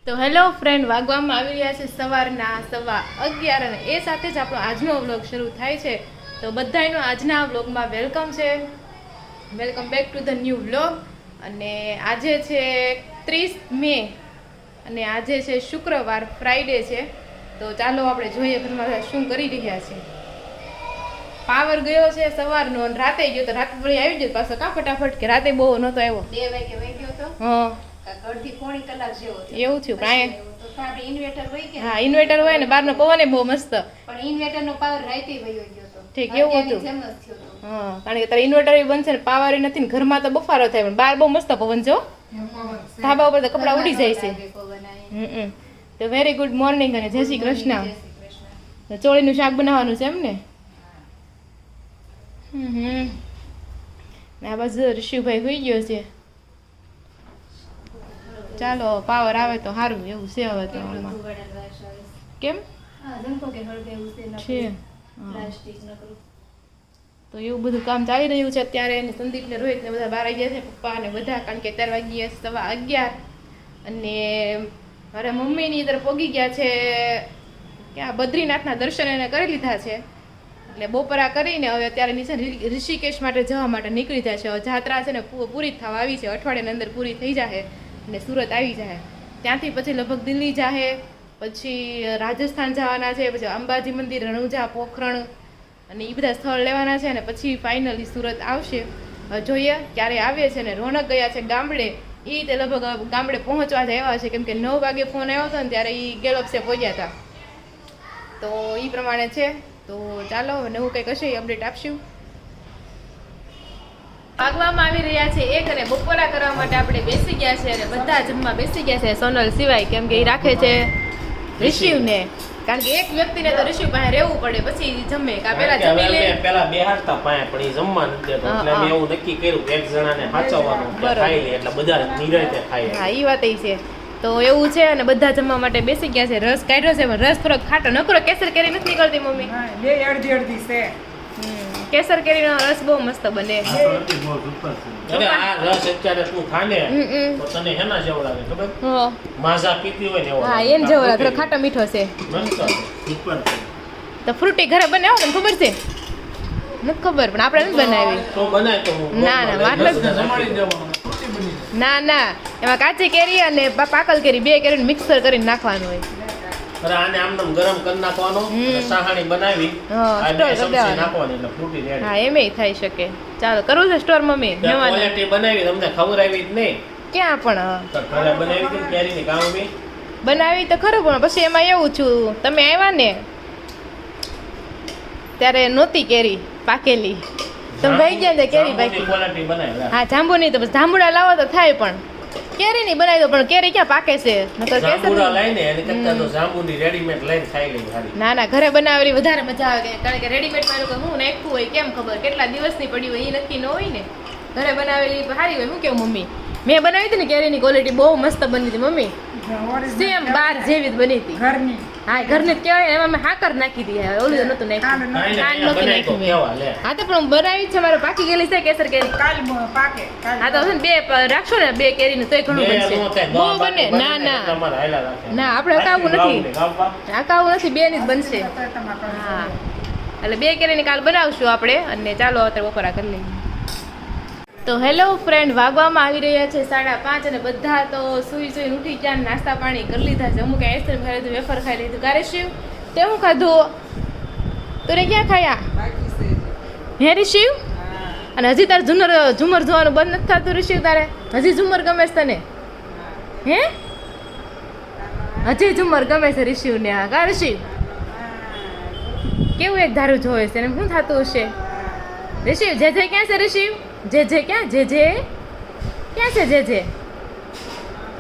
તો hello friend, વાગવામાં આવી રહ્યા છે સવારના 11:15 અને એ સાથે જ આપણો આજનો વ્લોગ શરૂ થાય છે. તો બધાયનો આજના વ્લોગમાં વેલકમ છે. Welcome back to the new vlog. અને આજે છે 30 મે અને આજે છે શુક્રવાર, ફ્રાઈડે છે. તો ચાલો આપણે જોઈએ ઘરમાં શું કરી રહ્યા છે. પાવર ગયો છે સવારનો અને રાતે ગયો, તો રાત વળી આવી ગયો પાછો કા ફટાફટ, કે રાતે બહુ નહોતો આવ્યો. 2 વાગે વહી ગયો તો. હા, અડધી પોણી કલાક જેવો થયો. એવું થયું. પણ તો આપણે ઇન્વર્ટર હોય કે હા, ઇન્વર્ટર હોય ને બહારનો પવન બહુ મસ્ત. પણ ઇન્વર્ટર નો પાવર રાતે વયો ગયો તો. ઠીક, એવું હતું. જેમ જ થયો તો. હા, કારણ કે તારે ઇન્વર્ટર બનશે ને પાવર નથી ને, ઘરમાં તો બફારો થાય પણ બહાર બહુ મસ્ત પવન છે. ધાબા ઉપર તો કપડા ઉડી જાય છે. તો વેરી ગુડ મોર્નિંગ અને જય શ્રી કૃષ્ણ. તો ચોળીનું શાક બનાવવાનું છે એમ ને? આ બાજુ ઋષિભાઈ હોઈ ગયો છે. ચાલો, પાવર આવે તો સારું, એવું છે હવે તો આમાં. કેમ છે? તો એવું બધું કામ ચાલી રહ્યું છે અત્યારે. અને સંદીપ ને રોહિત ને બધા બહાર આવી ગયા છે, પપ્પા ને બધા, કારણ કે 11 વાગી 11:15 અને મારા મમ્મીની તરફ પોગી ગયા છે. ક્યાં બદ્રીનાથના દર્શન એને કરી લીધા છે, એટલે બપોરા કરીને હવે અત્યારે નીચે ઋષિકેશ માટે જવા માટે નીકળી જાય છે. હવે જાત્રા છે ને પૂરી થવા આવી છે, અઠવાડિયાની અંદર પૂરી થઈ જાય અને સુરત આવી જાય. ત્યાંથી પછી લગભગ દિલ્હી જાય, પછી રાજસ્થાન જવાના છે, પછી અંબાજી મંદિર, રણુજા, પોખરણ અને એ બધા સ્થળ લેવાના છે. અને પછી ફાઇનલી સુરત આવશે. જોઈએ ક્યારે આવે છે. ને રોનક ગયા છે ગામડે, એ તે લગભગ ગામડે પહોંચવા જ આવ્યા છે, કેમ કે 9 વાગે ફોન આવ્યો હતો ને ત્યારે એ ગેલોપ્સે પહોંચ્યા હતા. તો એ પ્રમાણે છે. તો ચાલો હવે નવું કંઈક હશે એ અપડેટ આપશું. વાગવામાં આવી રહ્યા છે 1 અને બપોરા કરવા માટે આપણે બેસી ગયા છે અને બધા જમવા બેસી ગયા છે, સોનલ સિવાય, કેમ કે એ રાખે છે ઋષિવને. કારણ કે એક વ્યક્તિને તો ઋષિવ પાસે રહેવું પડે, પછી જમે કા પેલા જમી લે. પેલા બેહાડતા પાસે પણ એ જમવા નથી દેતો, એટલે મેં એવું નક્કી કર્યું કે એક જણાને સાચવવાનું, ખાઈ લે એટલે બધા નિરાંતે ખાય. હા, એ વાત છે. તો એવું છે. અને બધા જમવા માટે બેસી ગયા છે. રસ કાઢ્યો છે, પણ રસ થોડોક ખાટો, નકરો કેસર કેરી નથી નીકળતી મમ્મી. બે અડધી છે. કેસર કેરીનો રસ બહુ મસ્ત બને. અરે આ રસ અત્યારે તું ખાને તો તને હેના જેવડાવે ખબર? હા, માઝા પીતી હોય ને એવો. હા, એમ જેવો થોડો ખાટો મીઠો છે. મસ્ત. તો ફ્રૂટી ઘરે બનાવો તને ખબર છે? નથી ખબર, પણ આપણે નથી બનાવી. તો બનાય તો હું ના, ના, વાત ના ના, એમાં કાચી કેરી અને પાકલ કેરી, બે કેરી મિક્સર કરીને નાખવાનું હોય. અરે આને આમ ગરમ કરી નાખવાનો, સાહાણી બનાવી આ બે ચમચી નાખવાની એટલે ફ્રૂટી રેડી. હા, એમેય થઈ શકે. ચાલો, કરવું છે સ્ટોર મમ્મી? ક્વોલિટી બનાવી તમને ખવડાવી જ નહીં. ક્યાં પણ તો ઘરે બનાવી હતી કેરીની કાવમી બનાવી તો ખરું, પણ પછી એમાં એવું છું, તમે આવ્યા ને ત્યારે નહોતી કેરી પાકેલી, તમે ભાઈ ગયા ને કેરી પાકી. ક્વોલિટી બનાવી. હા, જાંબુની તો બસ જાંબુડા લાવો તો થાય, પણ કેરી ની બનાવી દો. પણ કેરી ક્યાં પાકે છે? નકર કેસર જાંબુડા લઈને એની કરતા તો જાંબુની રેડીમેડ લઈને ખાઈ લઈ સારી. ના ના, ઘરે બનાવેલી વધારે મજા આવે, કારણ કે રેડીમેડ માં લોકો હું નાખવું હોય કેમ ખબર, કેટલા દિવસની પડી હોય એ નક્કી ન હોય ને. ઘરે બનાવેલી સારી હોય. શું કેવું મમ્મી? મેં બનાવી હતી ને કેરીની ક્વોલિટી બહુ મસ્ત બની હતી મમ્મી, સેમ બાર જેવી જ બની હતી. ઘરની. હા, ઘરની જ કહેવાય. એમાં મેં હાકર નાખી હતી, ઓલું નતું નાખ્યું, ખાંડ નહોતી નાખી મેં. હા, તો પણ બનાવી છે મારે, પાકી ગયેલી છે કેસર કેરી. કાલ પાકે. હા, તો છે ને બે રાખશો ને, 2 કેરીનું તોય ઘણું બનશે. બહુ બને. ના ના ના, આપણે હકાવવું નથી, હકાવવું નથી, 2 ની જ બનશે. હા, એટલે 2 કેરીની કાલ બનાવશું આપણે. અને ચાલો અત્યારે બપોરા કરી લઈએ. તો હેલો ફ્રેન્ડ, વાગવામાં આવી રહ્યા છે 5:30 અને બધા તો સુઈ ઉઠી ગયા, નાસ્તા પાણી કરી લીધા છે. અમુક આઈસ્ક્રીમ ખાઈ લીધું, વેફર ખાઈ લીધું. ગારે શિવ તે શું ખાધું? તું ક્યાં ખાયા? હે ઋષિવ? અને હજી તારે ઝુમર જોવાનું બંધ નથી થતું ઋષિવ? તારે હજી ઝુમર ગમે છે તને? હે, હજી ઝુમર ગમે છે ઋષિવ ને? હા કા ઋષિવ? કેવું એક ધારું જોવે છે, એને શું થતું હશે? ઋષિવ જે ક્યાં છે? ઋષિવ જે ક્યાં? જે ક્યાં છે?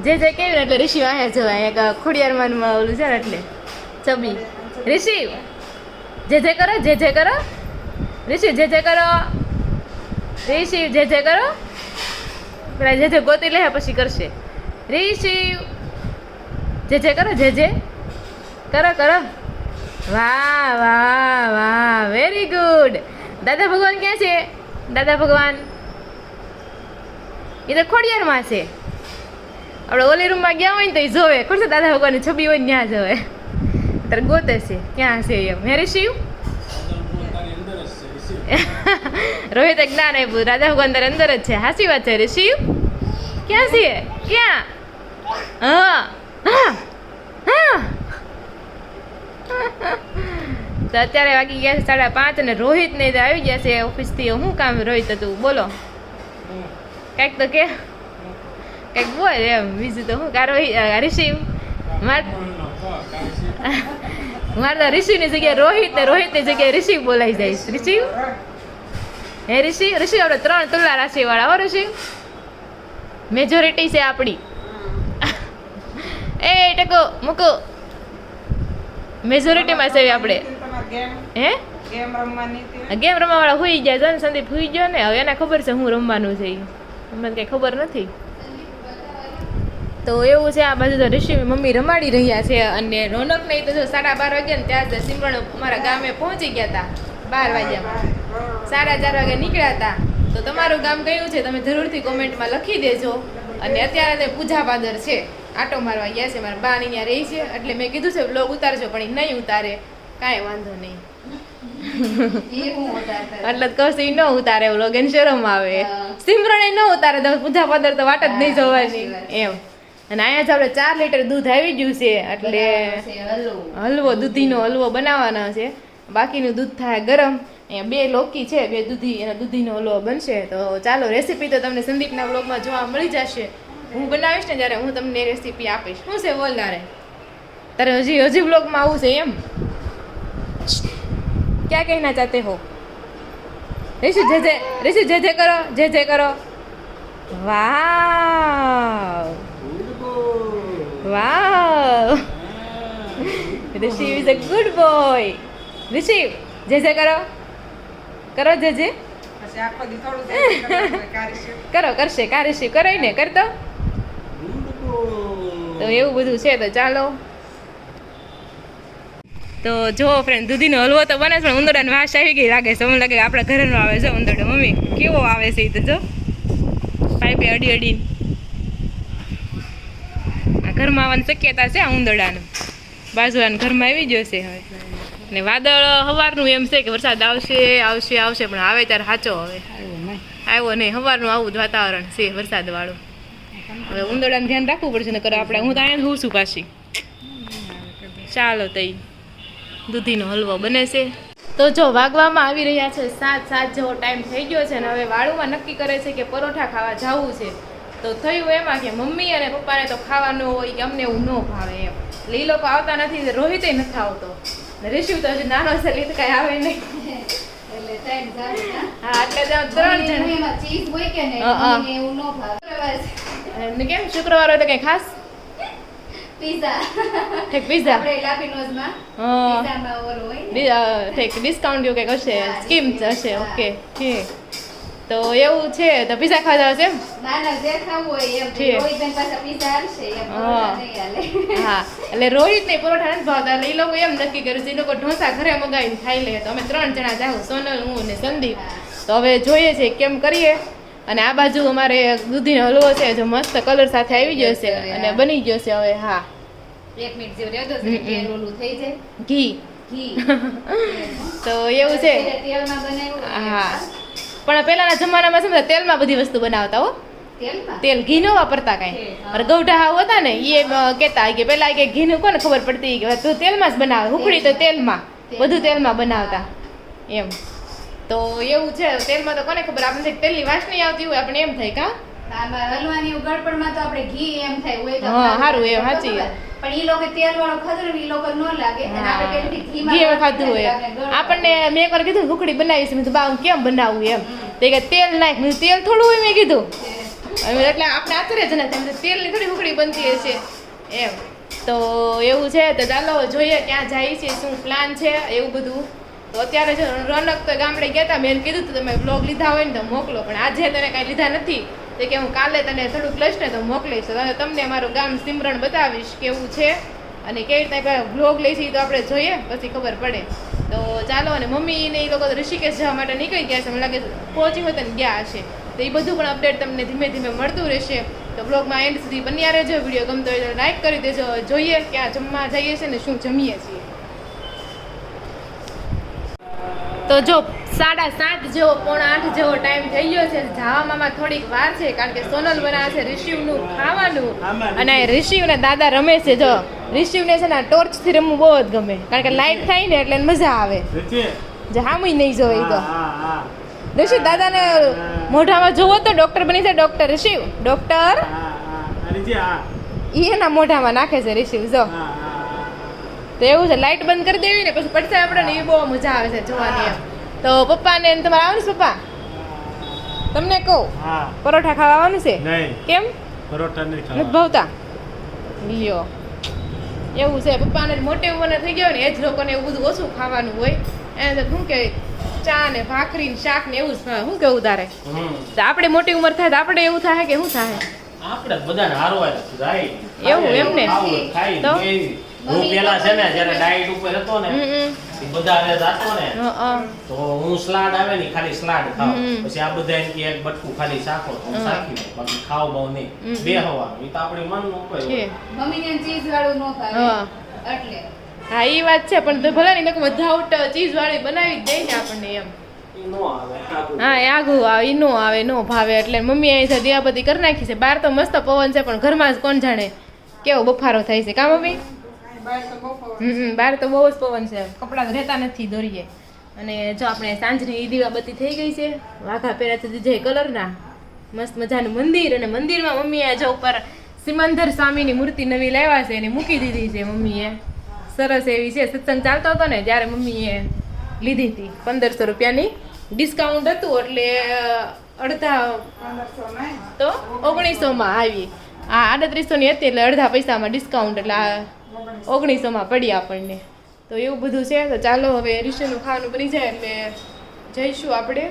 જે કેવી એટલે ઋષિ આયા જવાય એક ખોડિયારમાં ઓલું છે ને, એટલે ચબી. ઋષિ જે કરો, જે કરો ઋષિ, જે કરો ઋષિ, જે કરો. પેલા જે ગોતી લે પછી કરશે. ઋષિ જે કરો, જે કરો. વાહ વાહ વાહ, વેરી ગુડ. દાદા ભગવાન ક્યાં છે? દાદા ભગવાન એ તો ખોડિયારમાં છે. આપણે ઓલી રૂમમાં ગયા હોય ને તો એ જોવે ખુરશે દાદા ભગવાનની છબી હોય ને ત્યાં જોવે ત્યારે ગોતે છે ક્યાં છે એમ હે ઋષિ રોહિત જ્ઞાન આપ્યું રાધા ભગવાન તારે અંદર જ છે હાચી વાત છે ઋષિ ક્યાં છે ક્યાં હા હા હા તો અત્યારે વાગી ગયા છે 5:30 અને રોહિત ને આવી ગયા છે ઓફિસથી શું કામ રોહિત હતું બોલો કંઈક તો કે કંઈક બોલ એમ બીજું તો શું કા રોહિત ઋષિ મારે તો ઋષિની જગ્યાએ રોહિત ને રોહિતની જગ્યાએ ઋષિ બોલાઈ જાય ઋષિ હે ઋષિ આપણે 3 તુલા રાશિ વાળા હો ઋષિ મેજોરિટી છે આપણી એ ટકો મૂકો મેજોરિટીમાં છે આપણે હે ગેમ રમવાની હતી. ગેમ રમવા વાળા હુઈ ગયા છે ને સંદીપ હુઈ ગયો ને હવે એને ખબર છે હું રમવાનું છે મને કઈ ખબર નથી તો એવું છે આ બાજુ તો ઋષિ મમ્મી રમાડી રહ્યા છે અને રોનક ને તો જો 12:30 વાગ્યા ને ત્યાં સિમરણ અમારા ગામે પહોંચી ગયા હતા 12 વાગ્યામાં 4:30 વાગે નીકળ્યા હતા તો તમારું ગામ કયું છે તમે જરૂરથી કોમેન્ટમાં લખી દેજો અને અત્યારે તે પૂજા પાદર છે આટો મારવા ગયા છે મારા બા ત્યાં રહી છે એટલે મેં કીધું છે બ્લોગ ઉતારજો પણ એ નહીં ઉતારે કાંઈ વાંધો નહીં એ હું ઉતારતા એટલે જ કહું છું ઈ ન ઉતારે વ્લોગ એને શરમ આવે સિમરણે ન ઉતારે તો પૂજા પાદર તો વાટ જ નહીં જોવાની એમ અને અહીંયા જ આપણે 4 લીટર દૂધ આવી ગયું છે એટલે હલવો દૂધીનો હલવો બનાવવાનો છે બાકીનું દૂધ થાય ગરમ અહીંયા 2 લોકી છે 2 દૂધી એનો દૂધીનો હલવો બનશે તો ચાલો રેસીપી તો તમને સંદીપના વ્લોગમાં જોવા મળી જશે હું બનાવીશ ને જ્યારે હું તમને રેસીપી આપીશ શું છે બોલ તારે હજી વ્લોગમાં આવું છે એમ क्या कहना चाहते हो ऋषि जय करो वाव वाव ऋषि इज अ गुड बॉय ऋषि जय करो जय પછી આખો દી થોડું કાર્ય કરો કરશે ઋષિ કરે ને કરતો તો એવું બધું છે તો ચાલો તો જો ફ્રેન્ડ દૂધીનો હલવો તો બને છે પણ ઉંદરડાની વાસ આવી ગઈ લાગે છે મને લાગે કે આપણા ઘરનો આવે છે ઉંદરડો મમ્મી કેવો આવે છે એ તો જો પાઇપે અડી આ ઘરમાં આવવાની શક્યતા છે આ ઉંદરડાનું બાજુવાના ઘરમાં આવી ગયો છે હવે અને વાદળ સવારનું એમ છે કે વરસાદ આવશે પણ આવે ત્યારે સાચો હવે આવ્યો નહીં સવારનું આવું જ વાતાવરણ છે વરસાદવાળું હવે ઉંદરડાનું ધ્યાન રાખવું પડશે નકર આપણે હું તો અહીંયા હોઉં છું પાછી ચાલો તઈ દૂધીનો હલવો બને છે તો જો વાગવામાં આવી રહ્યા છે 7 જેવો ટાઈમ થઈ ગયો છે અને હવે વાળુમાં નક્કી કરે છે કે પરોઠા ખાવા જવું છે તો થયું એમાં કે મમ્મી અને પપ્પાને તો ખાવાનું હોય કે અમને એવું ન ભાવે એમ એટલે એ લોકો આવતા નથી રોહિતે નથી આવતો ને ઋષિ તો હજી નાનો છે એટલે કાંઈ આવે નહીં એટલે ટાઈમ જાય ને હા એટલે ત્યાં 3 જણ એમાં ચીઝ હોય કે ને મને એવું ન ભાવે ને કેમ શુક્રવાર હોય તો કંઈ ખાસ પિઝા ઠીક પિઝા આપણે લાપીનોઝમાં હા પિઝામાં ઓલું હોય ને ઠીક ડિસ્કાઉન્ટ એવું કંઈક હશે સ્કીમ હશે ઓકે ઠીક તો એવું છે તો પિઝા ખાવા જાવ છે એમ નાના જે ખાવું હોય એમ ઠીક. રોહિતબેન પાસે પિઝા આવશે એમ હા. પરોઠા નહીં હાલે હા એટલે રોહિત ને પરોઠા નથી ભાવતા એટલે એ લોકો એમ નક્કી કર્યું છે એ લોકો ઢોસા ઘરે મગાવીને ખાઈ લે તો અમે 3 જણા જાવ સોનલ હું ને સંદીપ તો હવે જોઈએ છે કેમ કરીએ અને આ બાજુ અમારે દૂધીનો હલવો છે જો મસ્ત કલર સાથે આવી ગયો છે અને બની ગયો છે હવે હા 1 મિનિટ જેવું રહેતો કે ઓલું થઈ જાય ઘી ઘી તો એવું છે તેલમાં બનાવ્યું હા પણ પહેલાના જમાનામાં શું તેલમાં બધી વસ્તુ બનાવતા હો તેલમાં તેલ ઘી ન વાપરતા કાંઈ અને ગૌઢા હતા ને એ કહેતા કે પેલા કે ઘીનું કોને ખબર પડતી કે તું તેલમાં જ બનાવે હુકડી તો તેલમાં બધું તેલમાં બનાવતા એમ તો એવું છે તેલમાં તો કોને ખબર આપણે તેલની વાસ નહીં આવતી હોય આપણે એમ થાય કા આમાં હલવાની ગળપણમાં તો આપણે ઘી એમ થાય હોય તો હા, હારું એમ, સાચી વાત. પણ ઈ લોકો તેલ વાળો ખાધું ને ઈ લોકો ન લાગે અને આપણે પહેલેથી ઘીમાં ઘી ખાધું હોય આપણને મેં એકવાર કીધું હુકડી બનાવી છે મેં કીધું બા હું કેમ બનાવું એમ તે કે તેલ નાખ મેં કીધું, તેલ થોડું હોય મેં કીધું હવે એટલે આપણે આચરે જ નથી તેલની થોડી હુકડી બનતી હશે એમ તો એવું છે તો ચાલો જોઈએ ક્યાં જાય છે શું પ્લાન છે એવું બધું તો અત્યારે જો રોનક તો ગામડે ગયા હતા મેં કીધું હતું તમે બ્લોગ લીધા હોય ને તો મોકલો પણ આજે તને કાંઈ લીધા નથી તો કે હું કાલે તને થોડુંક લઈશ ને તો મોકલીશ તો તમને મારું ગામ સિમરણ બતાવીશ કેવું છે અને કેવી રીતે બ્લોગ લઈશી તો આપણે જોઈએ પછી ખબર પડે તો ચાલો અને મમ્મી ને એ લોકો તો ઋષિકેશ જવા માટે નીકળી ગયા છે મને લાગે પહોંચી હોય તો ગયા હશે તો એ બધું પણ અપડેટ તમને ધીમે ધીમે મળતું રહેશે તો બ્લોગમાં એન્ડ સુધી બન્યા રહેજો. વિડીયો ગમતો હોય તો લાઈક કરી દેજો. જોઈએ ક્યાં જમવા જઈએ છીએ ને શું જમીએ છીએ. તો જો 7:30 જેવો 7:45 જેવો ટાઈમ થઈ ગયો છે. જવામાં થોડીક વાર છે કારણ કે સોનલ બનાવે છે રિશિવનું ખાવાનું અને રિશિવ ને દાદા રમે છે. જો રિશિવને છે ને ટોર્ચ થી રમવું બહુ જ ગમે કારણ કે લાઈટ થાય ને એટલે એને મજા આવે. જે હામુય નહીં જોવે ઈ તો રિશિવ દાદાને મોઢામાં જોવો તો ડોક્ટર બની જાય. ડોક્ટર રિશિવ ડોક્ટર ઈ એના મોઢામાં નાખે છે રિશિવ. જો તો એવું છે. લાઈટ બંધ કરી દેવી ને પછી પડશે આપણે ને એ બહુ મજા આવે છે જોવાની એમ. તો પપ્પાને તમારે આવવાનું છે? પપ્પા તમને કહું પરોઠા ખાવા આવવાનું છે? કેમ પરોઠા નહીં નથી ભાવતા? લ્યો એવું છે. પપ્પાને મોટી ઉંમર થઈ ગયો ને એ જ લોકોને એવું બધું ઓછું ખાવાનું હોય. એને તો શું કહેવાય ચા ને ભાખરી ને શાક ને એવું જ ભાવે. શું કેવું તારે? તો આપણે મોટી ઉંમર થાય તો આપણે એવું થાય કે શું થાય? આપણે બધાને હારવાય જાય એવું એમ ને? તો હું પેલા છે ને જ્યારે ડાયટ ઉપર હતો ને એ બધા હવે જાતો ને તો હું સ્લાડ આવે ને ખાલી સ્લાડ ખાવ. પછી આ બધા એમ કે એક બટકું ખાલી શાકો તો હું શાકી લઉં. બાકી ખાવ બહુ નહીં. બે હવાનું એ તો આપણી મનનું ઉપર હોય. મમ્મીને ચીઝ વાળું ન ભાવે એટલે હા એ વાત છે. પણ તો ભલે ને વિધાઉટ ચીઝ વાળી બનાવી જ દે ને આપણને એમ. ઈ નો આવે આખું. હા એ આઘું આવે ઈ નો આવે નો ભાવે એટલે મમ્મી અહીં દિયાબત્તી કરી નાખી છે. બહાર તો મસ્ત પવન છે પણ ઘરમાં જ કોણ જાણે કેવો બફારો થાય છે. કા મમ્મી? બહાર તો બહુ પવન. બહાર તો બહુ જ પવન છે. કપડાં રહેતા નથી દોરીએ. અને જો આપણે સાંજની દીવાબત્તી થઈ ગઈ છે. વાઘા પહેર્યા છે દીજે કલરના. મસ્ત મજાનું મંદિર અને મંદિરમાં મમ્મીએ જો ઉપર સિમંદર સ્વામીની મૂર્તિ નવી લાવ્યા છે એને મૂકી દીધી છે મમ્મીએ. સરસ એવી છે. સત્સંગ ચાલતો હતો ને જ્યારે મમ્મીએ લીધી હતી 1500 રૂપિયાની ડિસ્કાઉન્ટ હતું એટલે અડધા 1500 નહીં તો 1900માં આવી. આ 3800ની હતી એટલે અડધા પૈસામાં ડિસ્કાઉન્ટ એટલે આ 1900માં પડી આપણને. તો એવું બધું છે. તો ચાલો હવે રિશીનું ખાવાનું બની જાય એટલે જઈશું આપણે.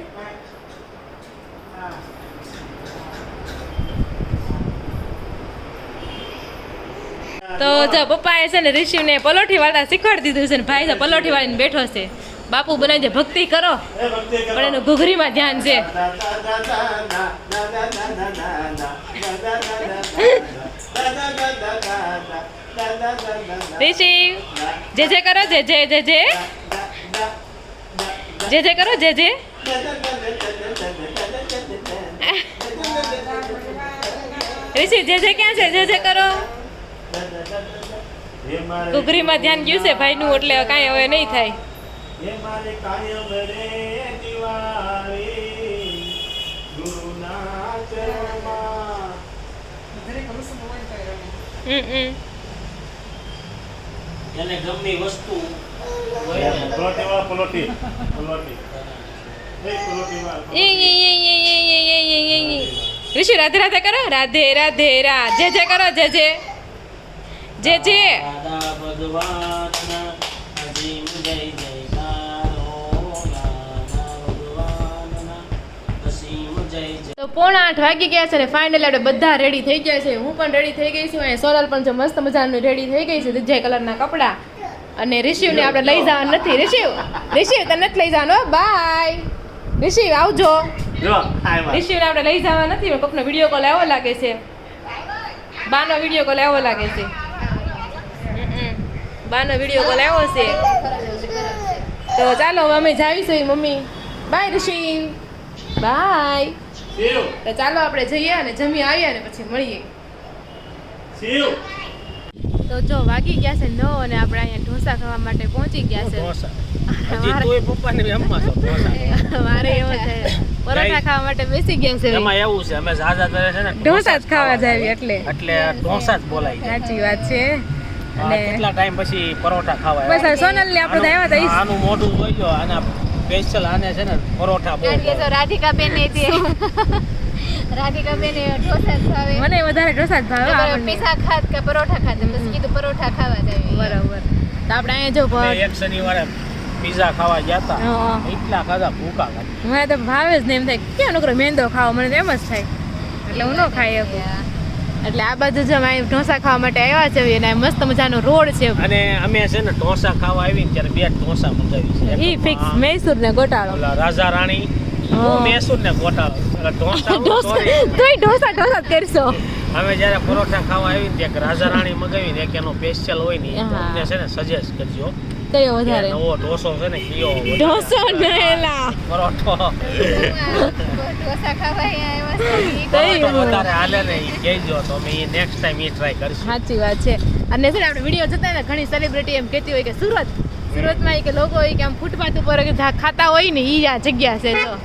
તો જો પપ્પાએ છે ને રિશીવને પલોઠી વાળતા શીખવાડી દીધું છે ને ભાઈ તો પલોઠી વાળીને બેઠો છે. બાપુ બનાવી દે ભક્તિ કરો પણ એનું ઘૂઘરીમાં ધ્યાન છે. રિશી જે જે કરો જે જે જે જે જે જે કરો જે જે રિશી જે જે ક્યાં છે જે જે કરો. ઘૂઘરીમાં ધ્યાન ગયું છે ભાઈનું એટલે કાંઈ હવે નહીં થાય. દરેક વસ્તુ હોય તો એ રમે. એને ગમતી વસ્તુ હોય ને પલોઠી ઋષિ રાધે રાધે કરો. રાધે રાધે જે જે કરો જે જે જે જે. દાદા ભગવાનના અસીમ જય જયકાર હો. દાદા ભગવાનના અસીમ જય જય. તો 7:45 વાગી ગયા છે ને ફાઇનલ આપણે બધા રેડી થઈ ગયા છે. હું પણ રેડી થઈ ગઈ છું અને સોનલ પણ જો મસ્ત મજાનું રેડી થઈ ગઈ છે દિજય કલરના કપડાં. અને રિશિવને આપણે લઈ જવાનું નથી. રિશિવ તને નથી લઈ જવાનું. બાય રિશિવ આવજો. રિશિવને આપણે લઈ જવા નથી પણ કોકનો વિડીયો કોલ આવ્યો લાગે છે. બાનો વિડીયો કોલ આવ્યો લાગે છે. બાનો વિડીયો કોલ આવ્યો છે. તો ચાલો હવે અમે જાવીશું મમ્મી. Bye Rishiv bye. તો ચાલો આપણે જઈએ અને જમી આવીએ અને પછી મળીએ. તો જો વાગી ગયા છે 9 અને આપણે અહીંયા ઢોસા ખાવા માટે પહોંચી ગયા છે. હજી તોય પપ્પાને એમમાં છો ઢોસા. મારે એવો છે પરોઠા ખાવા માટે બેસી ગયા છે. એમાં એવું છે અમે ઝાઝા કરે છે ને ઢોસા જ ખાવા જાવી એટલે ઢોસા જ બોલાય છે. સાચી વાત છે. અને કેટલા ટાઈમ પછી પરોઠા ખાવા બસ આ સોનલ ને આપણે આવ્યા હતા. આનું મોઢું જોઈ લો. આના સ્પેશિયલ આને છે ને પરોઠા બહુ રાધિકા બેન રાધિકા બેન ઢોસા જ ભાવે. મને વધારે ઢોસા જ ભાવે. આપણને પીઝા ખાત કે પરોઠા ખાત બસ કીધું પરોઠા ખાવા જાય. બરાબર. તો આપણે અહીંયા જો એક શનિવારે પીઝા ખાવા ગયા હતા. હા. એટલા ખાધા ભૂખા ખાધા. મને તો ભાવે જ ને એમ થાય ક્યાં નોકરો મેંદો ખાવો મને તો એમ જ થાય એટલે હું ન ખાઈ શકું. એટલે આ બાજુ જો અમે ઢોસા ખાવા માટે આવ્યા છે અને આ મસ્ત મજાનો રોડ છે. અને અમે છે ને ઢોસા ખાવા આવી ને ત્યારે 2 ઢોસા મંગાવી છે. ઈ ફિક્સ મૈસૂર ને ગોટાળો. ઓલા રાજા રાણી મૈસૂર ને ગોટાળો. એટલે ઢોસા તોય ઢોસા જ કરશો. અમે જ્યારે પરોઠા ખાવા આવી ને ત્યાં રાજા રાણી મગાવી ને એક એનો સ્પેશિયલ હોય ને એ હા. તમને છે ને સજેસ્ટ કરજો કયો કે વધારે નવો ઢોસો છે ને કયો વધારે ઢોસો નહેલા પરોઠો ઢોસા ખાવા અહીંયા આવ્યા છે. પરોઠો વધારે હાલે ને એ કહેજો તો અમે નેક્સ્ટ ટાઈમ એ ટ્રાય કરીશું સાચી વાત છે અને છે ને આપણે વિડીયો જોતા ને ઘણી સેલિબ્રિટી એમ કહેતી હોય કે સુરતમાં ઈ કે લોકો હોય કે આમ ફૂટપાથ ઉપર કે ખાતા હોય ને ઈ આ જગ્યા છે જો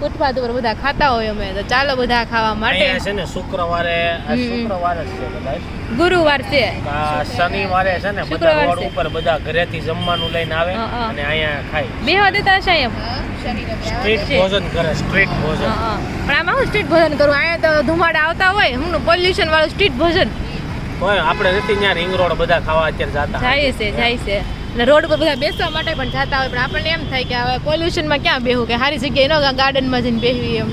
ફૂટપાથ ઉપર બધા ખાતા હોય અમે તો ચાલો બધા ખાવા માટે અહીંયા છે ને શુક્રવારે આ શુક્રવારે જ છે કદાચ ગુરુવાર છે આ શનિવારે છે ને બધા શુક્રવાર રોડ છે. ઉપર બધા ઘરેથી જમવાનું લઈને આવે હા, હા. અને અહીંયા ખાય બેહવા દેતા હશે અહીંયા શનિ રવિ આવે સ્ટ્રીટ છે. ભોજન કરે સ્ટ્રીટ ભોજન પણ આમાં હું સ્ટ્રીટ ભોજન કરું અહીંયા તો ધુમાડા આવતા હોય હું પોલ્યુશન વાળું સ્ટ્રીટ ભોજન હોય આપણે નથી ત્યાં રિંગ રોડ બધા ખાવા અત્યારે જતા જાય છે અને રોડ ઉપર બધા બેસવા માટે પણ જતા હોય પણ આપણને એમ થાય કે હવે પોલ્યુશનમાં ક્યાં બેહું કે સારી જગ્યાએ ન ગાર્ડનમાં જઈને બેહવી એમ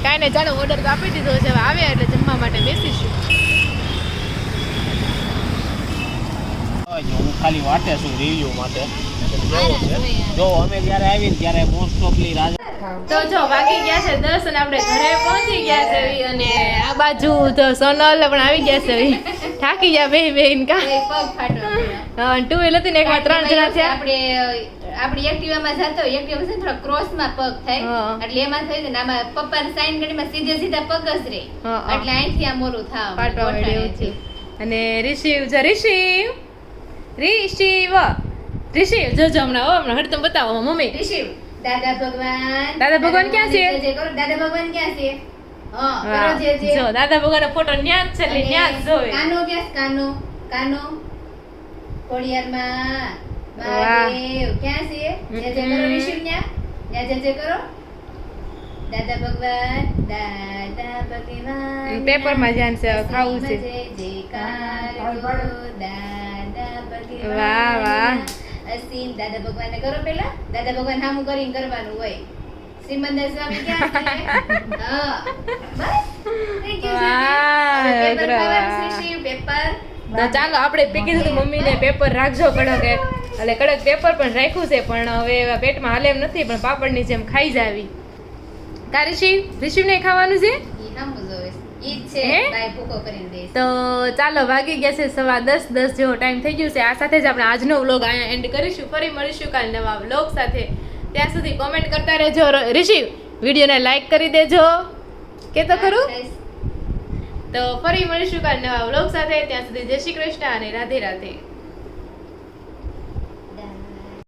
કાંઈ નહીં ચાલો ઓર્ડર તો આપી દીધો છે હવે આવે એટલે જમવા માટે બેસીશું હું ખાલી વાટે છું રિવ્યુ માટે કેવું છે જો અમે જ્યારે આવીને ત્યારે મોસ્ટ ઓફલી રાજા તો જો વાગી ગયા છે 10 અને આપણે ઘરે પહોંચી ગયા છે અને આ બાજુ તો સોનલ પણ આવી ગયા છે થાકી ગયા બેન કા એ પગ ફાટો હા ટુ વ્હીલર હતી ને એકમાં 3 જણા થયા આપણી એક્ટિવામાં જતો એક્ટિવા છે ને થોડા ક્રોસમાં પગ થાય હા. એટલે એમાં થઈ જાય ને આમાં પપ્પાની સાઈન ગાડીમાં સીધે સીધા પગ જ રહે હા, હા. એટલે અહીંથી આ મોરું થાવ પાટવા માંડ્યું છે અને રિશિવ જોજો હમણાં હડતમ બતાવો મમ્મી ઋષિ દાદા ભગવાન દાદા ભગવાન ક્યાં છે? જે કરો દાદા ભગવાન ક્યાં છે હા વાહ. કરો જે જે જો દાદા ભગવાનનો ફોટો ન્યા જ છે એટલે ન્યા જ જોવે કાનો ક્યાં છે? કાનો ખોડિયારમાં વાહ. મહાદેવ ક્યાં છે જે જે કરો ઋષિ ન્યા જે જે કરો દાદા ભગવાન પેપરમાં ધ્યાન છે હવે ખાવું છે જય જયકાર કરો દાદા ભગવાન વાહ, વાહ. અસીમ દાદા ભગવાનને કરો પેલા દાદા ભગવાન સામું કરીને કરવાનું હોય શ્રીમંદર સ્વામી ક્યાં છે હા બસ Thank you, વાહ, હવે પેપર વાહ. ખાવાનું છે, શિવ, પેપર તો ચાલો આપણે પી કીધું મમ્મીને પેપર રાખજો કડક એટલે કડક પેપર પણ રાખ્યું છે પણ હવે એવા પેટમાં હાલે એમ નથી પણ પાપડની જેમ ખાઈ જાવી કા રિશિવ ને ખાવાનું છે ઈ સામું જોવે છે. ઈ જ છે હે? બાય ભૂકો કરીને દેશ તો ચાલો વાગી ગયા છે 10:15 જેવો ટાઈમ થઈ ગયું છે આ સાથે જ આપણે આજનો વ્લોગ અહીંયા એન્ડ કરીશું ફરી મળીશું કાલે નવા વ્લોગ સાથે ત્યાં સુધી કોમેન્ટ કરતા રહેજો રિશિવ વિડીયોને લાઈક કરી દેજો કે તો ખરું તો ફરી મળીશું કાલે નવા વ્લોગ સાથે ત્યાં સુધી જય શ્રી કૃષ્ણ અને રાધે રાધે